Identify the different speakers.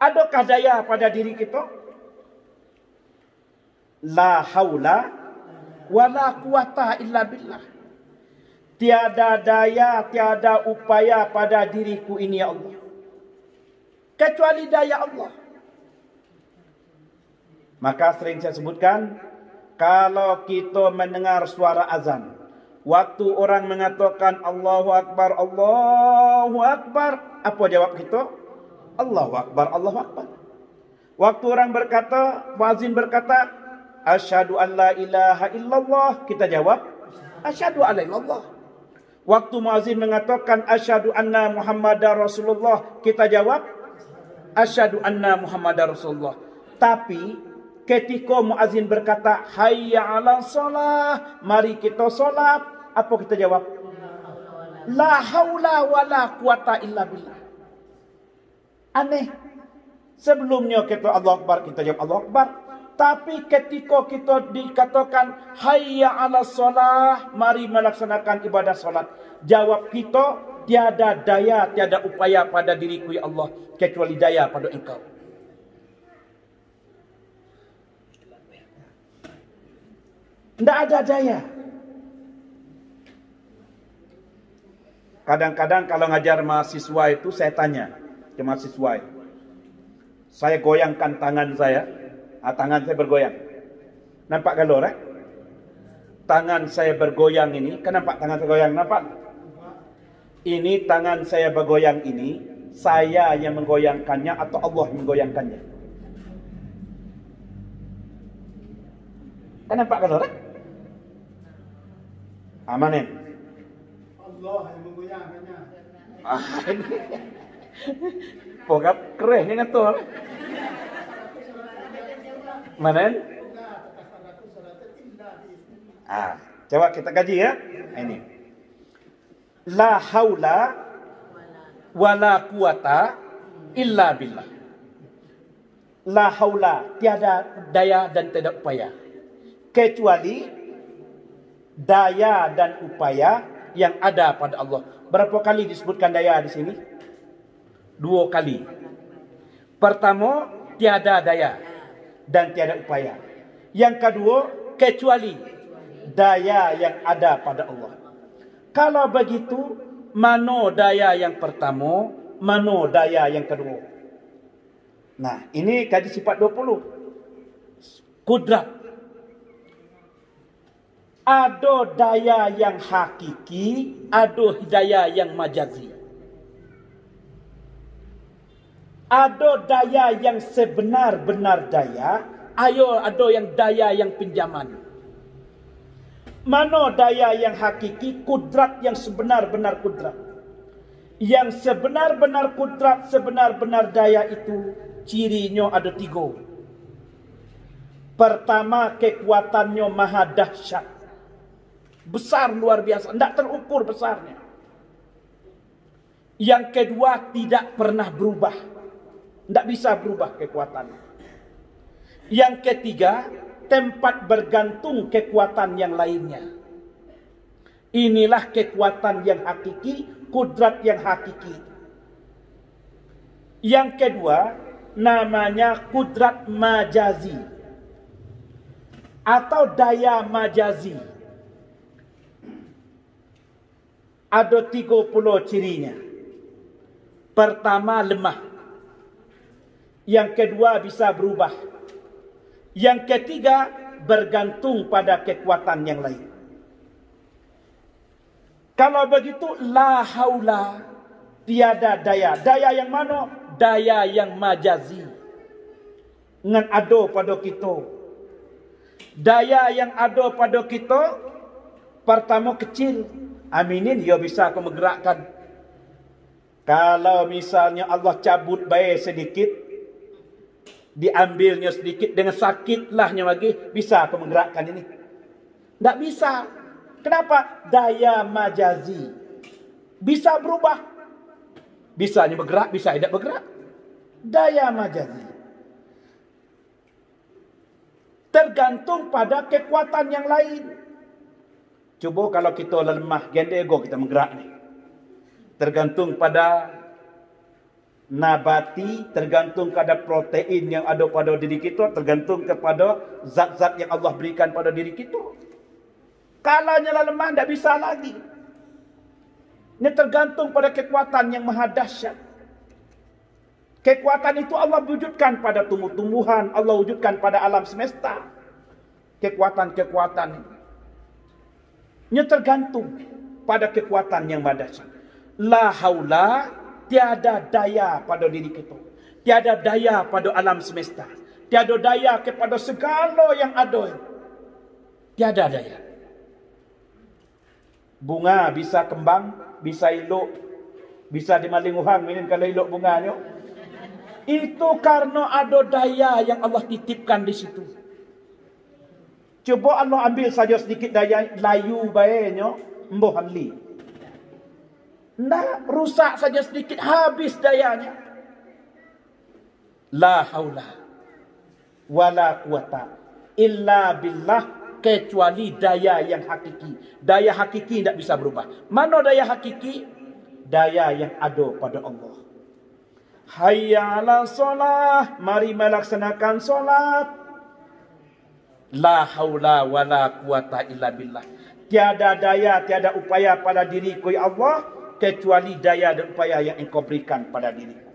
Speaker 1: Adakah daya pada diri kita? La haula wala quwata illa billah. Tiada daya, tiada upaya pada diriku ini ya Allah, kecuali daya Allah. Maka sering saya sebutkan, kalau kita mendengar suara azan, waktu orang mengatakan Allahu Akbar, Allahu Akbar, apa jawab kita? Allahu Akbar, Allahu Akbar. Waktu orang berkata, muazin berkata, asyhadu an la ilaha illallah, kita jawab, asyhadu an la ilaha illallah. Waktu muazin mengatakan asyhadu anna Muhammadar Rasulullah, kita jawab asyhadu anna Muhammadar Rasulullah. Tapi ketika muazin berkata hayya 'alas shalah, mari kita solat, apa kita jawab? La haula wala quwata illa billah. Aneh. Sebelumnya kita Allahu Akbar, kita jawab Allahu Akbar. Tapi ketika kita dikatakan hayya 'alas shalah, mari melaksanakan ibadah salat, jawab kita, tiada daya, tiada upaya pada diriku ya Allah, kecuali daya pada Engkau. Tidak ada daya. Kadang-kadang kalau ngajar mahasiswa itu saya tanya ke mahasiswa, saya goyangkan tangan saya, tangan saya bergoyang. Nampak galor, eh? Tangan saya bergoyang ini, kenapa tangan saya goyang? Nampak? Ini tangan saya bergoyang ini, saya yang menggoyangkannya atau Allah yang menggoyangkannya? Kenapa galor, eh? Amanin.
Speaker 2: Allah yang menggoyangkannya.
Speaker 1: Pokok keren ni ngatur. Mana? Coba kita kaji ya. Ini. La haula wala quwata illa billah. La haula, tiada daya dan tiada upaya, kecuali daya dan upaya yang ada pada Allah. Berapa kali disebutkan daya di sini? 2 kali. Pertama, tiada daya dan tiada upaya. Yang kedua, kecuali daya yang ada pada Allah. Kalau begitu, mana daya yang pertama, mana daya yang kedua? Nah, ini kaji sifat 20. Kudrat. Ada daya yang hakiki, ada daya yang majazi. Ada daya yang sebenar-benar daya, ada yang daya yang pinjaman. Mana daya yang hakiki? Kudrat yang sebenar-benar kudrat. Yang sebenar-benar kudrat, sebenar-benar daya itu cirinya ada 3. Pertama, kekuatannya maha dahsyat. Besar luar biasa, tidak terukur besarnya. Yang kedua, tidak pernah berubah. Tidak bisa berubah kekuatannya. Yang ketiga, tempat bergantung kekuatan yang lainnya. Inilah kekuatan yang hakiki, kudrat yang hakiki. Yang kedua, namanya kudrat majazi atau daya majazi. Ada 30 cirinya. Pertama, lemah. Yang kedua, bisa berubah. Yang ketiga, bergantung pada kekuatan yang lain. Kalau begitu, la haula, tiada daya. Daya yang mana? Daya yang majazi. Ngan ada pada kita. Daya yang ada pada kita, pertama kecil. Aminin, dia bisa aku menggerakkan. Kalau misalnya Allah cabut bayi sedikit, diambilnya sedikit, dengan sakitlahnya lagi, bisa aku menggerakkan ini? Tak bisa. Kenapa? Daya majazi. Bisa berubah. Bisanya bergerak, bisa tidak bergerak. Daya majazi. Tergantung pada kekuatan yang lain. Cuba kalau kita lemah, gendego kita menggerak ni. Tergantung pada nabati, tergantung kepada protein yang ada pada diri kita, tergantung kepada zat-zat yang Allah berikan pada diri kita. Kalau nyala lemah, tidak bisa lagi. Ini tergantung pada kekuatan yang maha dahsyat. Kekuatan itu Allah wujudkan pada tumbuh-tumbuhan, Allah wujudkan pada alam semesta. Kekuatan-kekuatan ini tergantung pada kekuatan yang maha dahsyat. La haula, tiada daya pada diri kita. Tiada daya pada alam semesta. Tiada daya kepada segala yang ada. Tiada daya. Bunga bisa kembang, bisa elok, bisa dimaling orang minum kalau elok bunganya. Itu karena ada daya yang Allah titipkan di situ. Cuba Allah ambil saja sedikit daya layu baiknya, embuh hamli. Nah, rusak saja sedikit, habis dayanya. La haula wala quwata illa billah, kecuali daya yang hakiki. Daya hakiki tidak bisa berubah. Mana daya hakiki? Daya yang ada pada Allah. Hayya 'ala shalah, mari melaksanakan solat. La haula wala quwata illa billah. Tiada daya, tiada upaya pada diriku ya Allah, kecuali daya dan upaya yang engkau berikan pada diriku.